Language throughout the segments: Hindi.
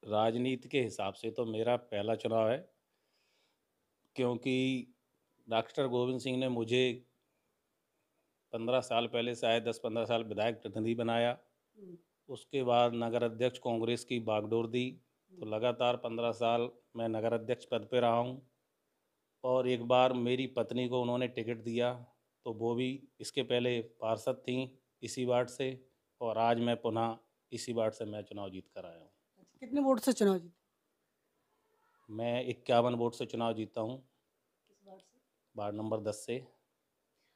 राजनीति के हिसाब से तो मेरा पहला चुनाव है, क्योंकि डॉक्टर गोविंद सिंह ने मुझे 15 साल पहले से आए 10-15 साल विधायक प्रतिनिधि बनाया। हुँ, उसके बाद नगर अध्यक्ष कांग्रेस की बागडोर दी, तो लगातार 15 साल मैं नगर अध्यक्ष पद पे रहा हूँ। और एक बार मेरी पत्नी को उन्होंने टिकट दिया, तो वो भी इसके पहले पार्षद थीं इसी वार्ड से, और आज मैं पुनः इसी वार्ड से मैं चुनाव जीत कर आया हूँ। अच्छा कितने वोट से चुनाव जीते? मैं 51 वोट से चुनाव जीता हूँ, किस वार्ड से? वार्ड नंबर 10 से।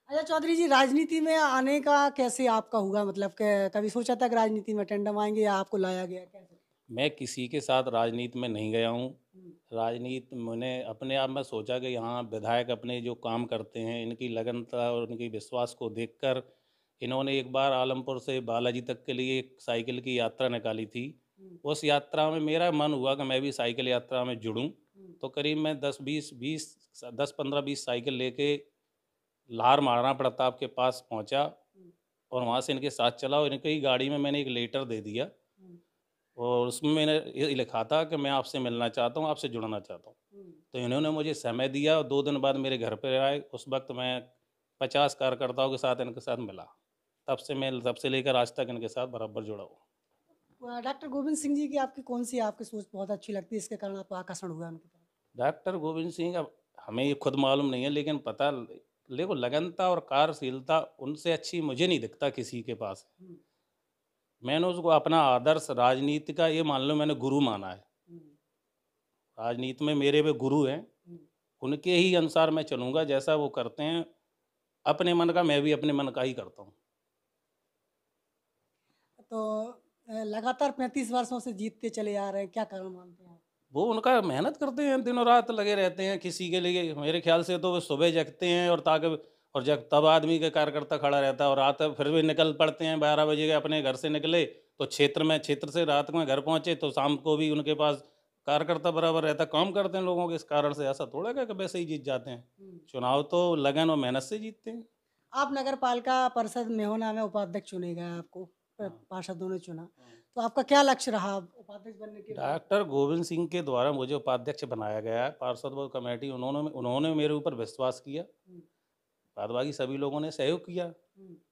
अच्छा चौधरी जी राजनीति में आने का कैसे आपका हुआ मतलब क कभी सोचा था कि राजनीति में टेंडम आएँगे या आपको लाया गया कैसे? मैं किसी के साथ राजनीति में नहीं गया हूँ। हुँ, राजनीति मैंने अपने आप में सोचा कि यहाँ विधायक अपने जो काम करते हैं, इनकी लगनता और इनकी विश्वास को देखकर इन्होंने एक बार आलमपुर से बालाजी तक के लिए एक साइकिल की यात्रा निकाली थी। हुँ, उस यात्रा में मेरा मन हुआ कि मैं भी साइकिल यात्रा में जुड़ूँ। हुँ, तो करीब मैं 10-15-20 साइकिल लेके लाहौर महाराणा प्रताप के पास पहुँचा, हुँ, और वहाँ से इनके साथ चला, और इनकी ही गाड़ी में मैंने एक लेटर दे दिया, हुँ, और उसमें मैंने ये लिखा था कि मैं आपसे मिलना चाहता हूँ, आपसे जुड़ना चाहता हूँ। हुँ। तो इन्होंने मुझे समय दिया और 2 दिन बाद मेरे घर पे आए। उस वक़्त मैं 50 कार्यकर्ताओं के साथ इनके साथ मिला। तब से लेकर आज तक इनके साथ बराबर जुड़ा हूँ। डॉक्टर गोविंद सिंह जी की आपकी कौन-सी आपकी सोच बहुत अच्छी लगती है, इसके कारण आपका आकर्षण हुआ उनकी तरफ? डॉक्टर गोविंद सिंह, अब हमें ये खुद मालूम नहीं है, लेकिन पता देखो, लगनता और कार्यशीलता उनसे अच्छी मुझे नहीं दिखता किसी के पास। हुँ, मैंने उसको अपना आदर्श राजनीति का ये मान लो मैंने गुरु माना है। हुँ, राजनीति में मेरे वे गुरु हैं, हुँ। उनके ही अनुसार मैं चलूँगा, जैसा वो करते हैं। अपने मन का मैं भी अपने मन का ही करता हूँ। तो लगातार 35 वर्षों से जीतते चले आ रहे हैं, क्या कारण मानते हैं आप? वो उनका मेहनत करते हैं, दिनों रात लगे रहते हैं किसी के लिए। मेरे ख्याल से तो वो सुबह जगते हैं, और ताकि और जब तब आदमी के कार्यकर्ता खड़ा रहता है, और रात फिर भी निकल पड़ते हैं। 12 बजे के अपने घर से निकले तो क्षेत्र से रात में घर पहुंचे तो शाम को भी उनके पास कार्यकर्ता बराबर रहता। काम करते हैं लोगों के, इस कारण से ऐसा थोड़ा है कि वैसे ही जीत जाते हैं। हुँ। चुनाव तो लगन और मेहनत से जीतते हैं। आप नगर पालिका परिषद मेहुना में उपाध्यक्ष चुने गए आपको, हाँ, पार्षदों ने चुना। हाँ। तो आपका क्या लक्ष्य रहा उपाध्यक्ष बनने के बाद? डॉक्टर गोविंद सिंह के द्वारा मुझे उपाध्यक्ष बनाया गया है। पार्षद व कमेटी, उन्होंने उन्होंने मेरे ऊपर विश्वास किया। हुँ, बाद बाकी सभी लोगों ने सहयोग किया। हुँ।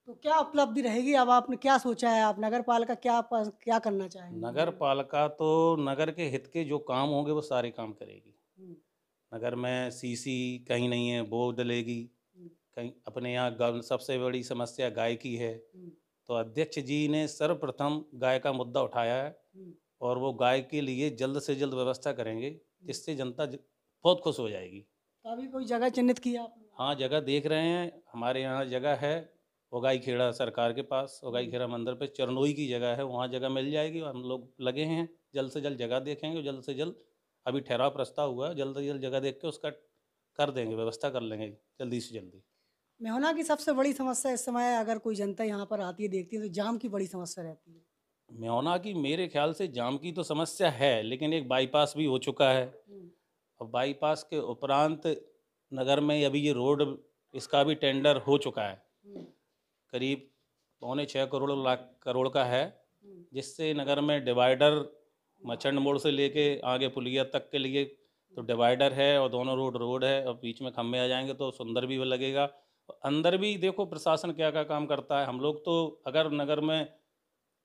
तो क्या उपलब्धि रहेगी अब आपने क्या सोचा है आप नगर पालिका क्या करना चाहेंगे? नगर पालिका तो नगर के हित के जो काम होंगे वो सारे काम करेगी। हुँ, नगर में सीसी कहीं नहीं है, वो डलेगी। हुँ, कहीं अपने यहाँ सबसे बड़ी समस्या गाय की है, हुँ, तो अध्यक्ष जी ने सर्वप्रथम गाय का मुद्दा उठाया है, हुँ, और वो गाय के लिए जल्द से जल्द व्यवस्था करेंगे, हुँ। जिससे जनता बहुत खुश हो जाएगी। तो अभी कोई जगह चिन्हित की है आपने? हाँ, जगह देख रहे हैं, हमारे यहाँ जगह है उगाई खेड़ा सरकार के पास। उगाई हुँ। खेड़ा मंदिर पे चरनोई की जगह है, वहाँ जगह मिल जाएगी। हम लोग लगे हैं, जल्द से जल्द जगह देखेंगे, जल्द से जल्द। अभी ठहराव प्रस्ताव हुआ है, जल्द से जल्द जगह देख के उसका कर देंगे, व्यवस्था कर लेंगे जल्दी से जल्दी। मेहुना की सबसे बड़ी समस्या इस समय अगर कोई जनता यहाँ पर आती है, देखती है तो जाम की बड़ी समस्या रहती है। म्योना की मेरे ख्याल से जाम की तो समस्या है, लेकिन एक बाईपास भी हो चुका है। हुँ, और बाईपास के उपरांत नगर में अभी ये रोड, इसका भी टेंडर हो चुका है। हुँ, करीब 6.25 करोड़ का है, हुँ, जिससे नगर में डिवाइडर मचंड मोड़ से लेके आगे पुलिया तक के लिए तो हुँ, डिवाइडर है, और दोनों रोड रोड है, और बीच में खम्भे आ जाएंगे तो सुंदर भी लगेगा। अंदर भी देखो प्रशासन क्या क्या काम करता है। हम लोग तो अगर नगर में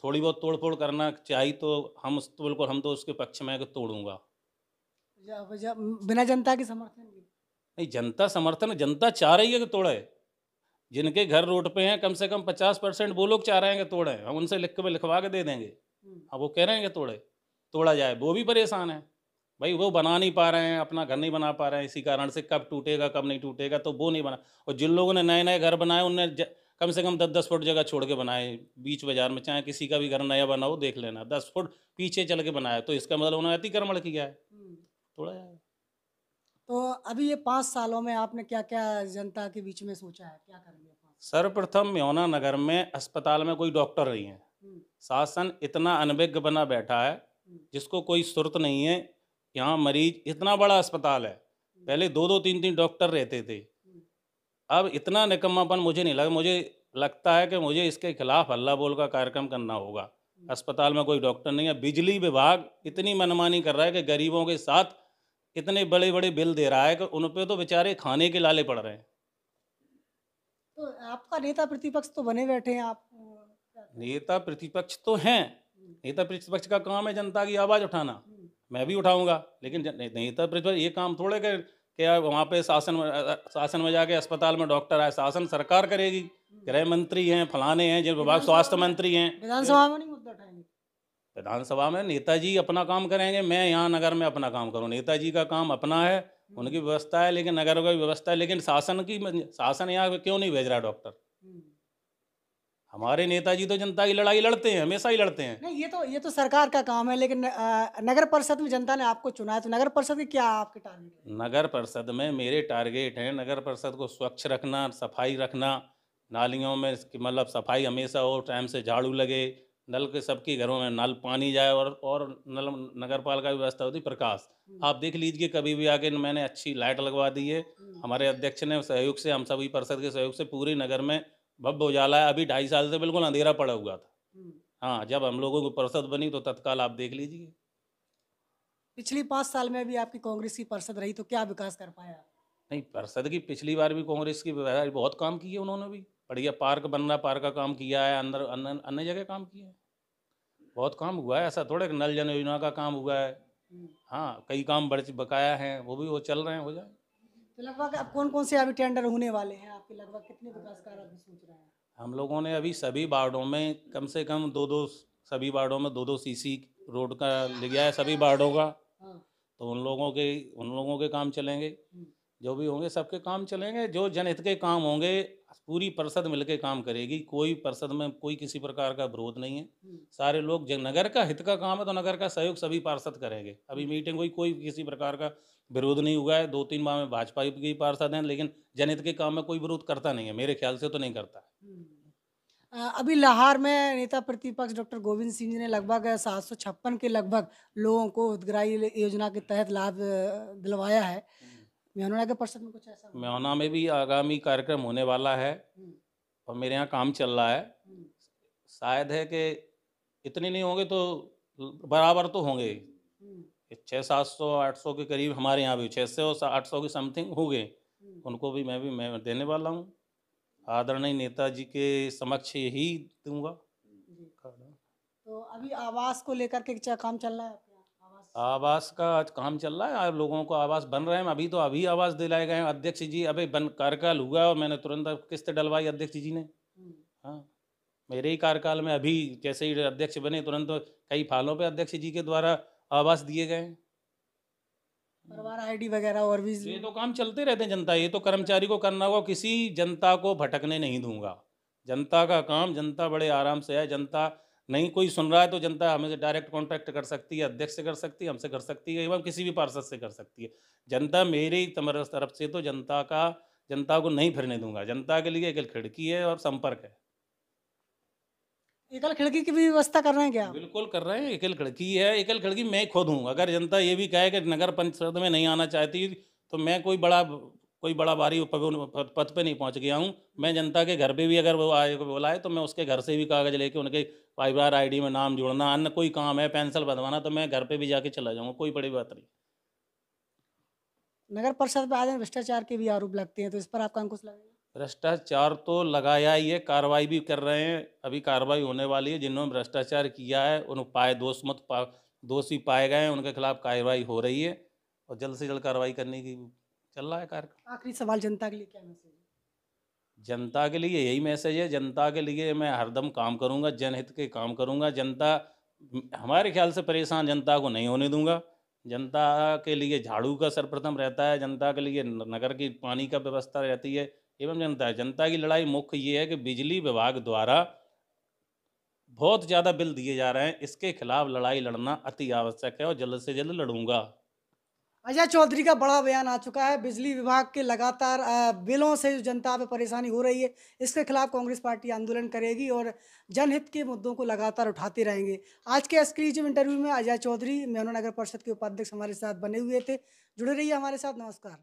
थोड़ी बहुत तोड़ फोड़ करना चाहिए तो तो बिल्कुल हम तो उसके पक्ष में है कि तोड़ूंगा। जब जब बिना जनता के समर्थन के। नहीं, जनता समर्थन, जनता चाह रही है कि तोड़े। जिनके घर रोड पे हैं कम से कम 50% वो लोग चाह रहे हैं कि तोड़े, हम उनसे लिखवा के दे देंगे। हुँ, हाँ, वो कह रहे हैं कि तोड़ा जाए, वो भी परेशान है। भाई वो बना नहीं पा रहे हैं, अपना घर नहीं बना पा रहे हैं, इसी कारण से कब टूटेगा कब नहीं टूटेगा, तो वो नहीं बना। और जिन लोगों ने नए नए घर बनाए उनने कम से कम 10-10 फुट जगह छोड़ के बनाए। बीच बाजार में चाहे किसी का भी घर नया बना हो देख लेना, 10 फुट पीछे चल के बनाया, तो इसका मतलब उन्होंने अतिक्रमण किया है। हुँ। तोड़ा जाए। तो अभी ये 5 सालों में आपने क्या-क्या जनता के बीच में सोचा है? क्या करेंगे 5 साल? सर्वप्रथम म्योना नगर में अस्पताल में कोई डॉक्टर नहीं है। हुँ, शासन इतना अनभिज्ञ बना बैठा है, हुँ, जिसको कोई सुरत नहीं है। यहाँ मरीज, इतना बड़ा अस्पताल है, हुँ, पहले 2-2 3-3 डॉक्टर रहते थे। हुँ, अब इतना निकम्मापन मुझे नहीं लगा। मुझे लगता है कि मुझे इसके खिलाफ हल्ला बोल का कार्यक्रम करना होगा। अस्पताल में कोई डॉक्टर नहीं है। बिजली विभाग इतनी मनमानी कर रहा है कि गरीबों के साथ इतने बड़े बड़े बिल दे रहा है कि उन पे तो बेचारे खाने के लाले पड़ रहे हैं। तो आपका नेता प्रतिपक्ष तो बने बैठे हैं आप क्या कहें? नेता प्रतिपक्ष तो हैं। नेता प्रतिपक्ष का काम है जनता की आवाज़ उठाना। मैं भी उठाऊंगा, लेकिन नेता प्रतिपक्ष ये काम थोड़े कि आप वहाँ पे शासन में जाके अस्पताल में डॉक्टर आए। शासन सरकार करेगी। गृह मंत्री हैं, फलाने हैं, जिन विभाग स्वास्थ्य मंत्री हैं। विधानसभा में नहीं मुद्दा उठाएंगे? विधानसभा में नेताजी अपना काम करेंगे, मैं यहाँ नगर में अपना काम करूँ। नेताजी का काम अपना है, उनकी व्यवस्था है, लेकिन नगर की व्यवस्था है। लेकिन शासन यहाँ क्यों नहीं भेज रहा डॉक्टर? हमारे नेताजी तो जनता की लड़ाई लड़ते हैं, हमेशा ही लड़ते हैं। नहीं, ये तो सरकार का काम है, लेकिन नगर परिषद में जनता ने आपको चुना है, तो नगर परिषद के क्या आपके टारगेट है? नगर परिषद में मेरे टारगेट हैं नगर परिषद को स्वच्छ रखना, सफाई रखना, नालियों में मतलब सफाई हमेशा हो, टाइम से झाड़ू लगे, नल के सबके घरों में नल पानी जाए, और नल नगर पालिका की व्यवस्था होती प्रकाश। आप देख लीजिए, कभी भी आके मैंने अच्छी लाइट लगवा दी है। हमारे अध्यक्ष ने सहयोग से, हम सभी परिषद के सहयोग से पूरे नगर में भव्य उजाला है। अभी 2.5 साल से बिल्कुल अंधेरा पड़ा हुआ था। हाँ, जब हम लोगों की परिषद बनी तो तत्काल आप देख लीजिए। पिछली 5 साल में भी आपकी कांग्रेस की परिषद रही, तो क्या विकास कर पाया आप? नहीं, परिषद की पिछली बार भी कांग्रेस की बहुत काम किए उन्होंने भी। बढ़िया पार्क बन रहा, पार्क का काम किया है, अंदर अन्य जगह काम किया है, बहुत काम हुआ है। ऐसा थोड़े कि नल जन योजना का काम हुआ है। हाँ, कई काम बड़े बकाया हैं, वो भी वो चल रहे हैं, हो जाए। तो लगभग अब कौन-कौन से अभी टेंडर होने वाले हैं आपके? लगभग कितने विकास कार्य अभी सोच रहे हैं? हम लोगों ने अभी सभी वार्डों में कम से कम दो सभी वार्डों में 2-2 सीसी रोड का लिया है, सभी वार्डों का। हाँ। तो उन लोगों के काम चलेंगे, जो भी होंगे सबके काम चलेंगे। जो जनहित के काम होंगे पूरी परिषद मिलकर काम करेगी। कोई परिषद में कोई किसी प्रकार का विरोध नहीं है। सारे लोग, नगर का हित का काम है तो नगर का सहयोग सभी पार्षद करेंगे। अभी मीटिंग हुई, कोई किसी प्रकार का विरोध नहीं हुआ है। 2-3 बार में भाजपा की पार्षद हैं, लेकिन जनहित के काम में कोई विरोध करता नहीं है, मेरे ख्याल से तो नहीं करता है। अभी लाहौर में नेता प्रतिपक्ष डॉक्टर गोविंद सिंह जी ने लगभग 756 के लगभग लोगों को उद्ग्राही योजना के तहत लाभ दिलवाया है। मेहनों के परिषद में कुछ ऐसा हुआ? म्योना में भी आगामी कार्यक्रम होने वाला है और मेरे यहाँ काम चल रहा है। शायद है कि इतने नहीं होंगे तो बराबर तो होंगे। 600-700-800 के करीब हमारे यहाँ भी 600-800 के समथिंग हो गए। उनको भी मैं देने वाला हूँ। आदरणीय नेताजी के समक्ष ही दूंगा। तो अभी आवास को लेकर के क्या काम चल रहा है आपके यहाँ? आवास का आज काम चल रहा है। आज लोगों को आवास बन रहे हैं। अभी आवास दिलाए गए हैं। अध्यक्ष जी अभी कार्यकाल हुआ और मैंने तुरंत किस्त डलवाई अध्यक्ष जी ने। हाँ, मेरे ही कार्यकाल में अभी जैसे ही अध्यक्ष बने तुरंत कई फालों पे अध्यक्ष जी के द्वारा आवास दिए गए हैं। परिवार आईडी वगैरह और भी ये तो काम चलते रहते हैं। जनता, ये तो कर्मचारी को करना होगा। किसी जनता को भटकने नहीं दूंगा। जनता का काम, जनता बड़े आराम से है। जनता नहीं कोई सुन रहा है तो जनता हमें डायरेक्ट कांटेक्ट कर सकती है, अध्यक्ष से कर सकती है, हमसे कर सकती है, एवं किसी भी पार्षद से कर सकती है। जनता मेरी तरफ से तो जनता को नहीं फिरने दूंगा। जनता के लिए एक खिड़की है और संपर्क है। एकल खिड़की की भी व्यवस्था कर रहे हैं क्या आप? बिल्कुल कर रहे हैं। एकल खिड़की है। एकल खिड़की मैं खुद हूँ। अगर जनता ये भी कहे कि नगर परिषद में नहीं आना चाहती तो मैं कोई बड़ा भारी पद पे नहीं पहुँच गया हूँ। मैं जनता के घर पे भी अगर वो बुलाए तो मैं उसके घर से भी कागज़ लेके उनके परिवार आईडी में नाम जोड़ना, अन्य कोई काम है, पेंसिल बंधवाना, तो मैं घर पे भी जाके चला जाऊँगा। कोई बड़ी बात नहीं। नगर परिषद पे आज भ्रष्टाचार के भी आरोप लगते हैं, तो इस पर आपका अंकुश लगेगा? भ्रष्टाचार तो लगाया ही है, कार्रवाई भी कर रहे हैं। अभी कार्रवाई होने वाली है। जिन्होंने भ्रष्टाचार किया है उन दोषी पाए गए हैं, उनके खिलाफ कार्रवाई हो रही है और जल्द से जल्द कार्रवाई करने की चल रहा है कार्यक्रम। आखिरी सवाल, जनता के लिए क्या मैसेज है? जनता के लिए यही मैसेज है। जनता के लिए मैं हरदम काम करूंगा, जनहित के काम करूंगा। जनता, हमारे ख्याल से परेशान जनता को नहीं होने दूंगा। जनता के लिए झाड़ू का सर्वप्रथम रहता है। जनता के लिए नगर की पानी का व्यवस्था रहती है। एवं जनता की लड़ाई मुख्य ये है कि बिजली विभाग द्वारा बहुत ज़्यादा बिल दिए जा रहे हैं। इसके खिलाफ लड़ाई लड़ना अति आवश्यक है और जल्द से जल्द लड़ूंगा। अजय चौधरी का बड़ा बयान आ चुका है। बिजली विभाग के लगातार बिलों से जो जनता पे परेशानी हो रही है, इसके खिलाफ कांग्रेस पार्टी आंदोलन करेगी और जनहित के मुद्दों को लगातार उठाते रहेंगे। आज के एक्सक्लूसिव इंटरव्यू में अजय चौधरी, मेहनों नगर परिषद के उपाध्यक्ष, हमारे साथ बने हुए थे। जुड़े रहिए हमारे साथ। नमस्कार।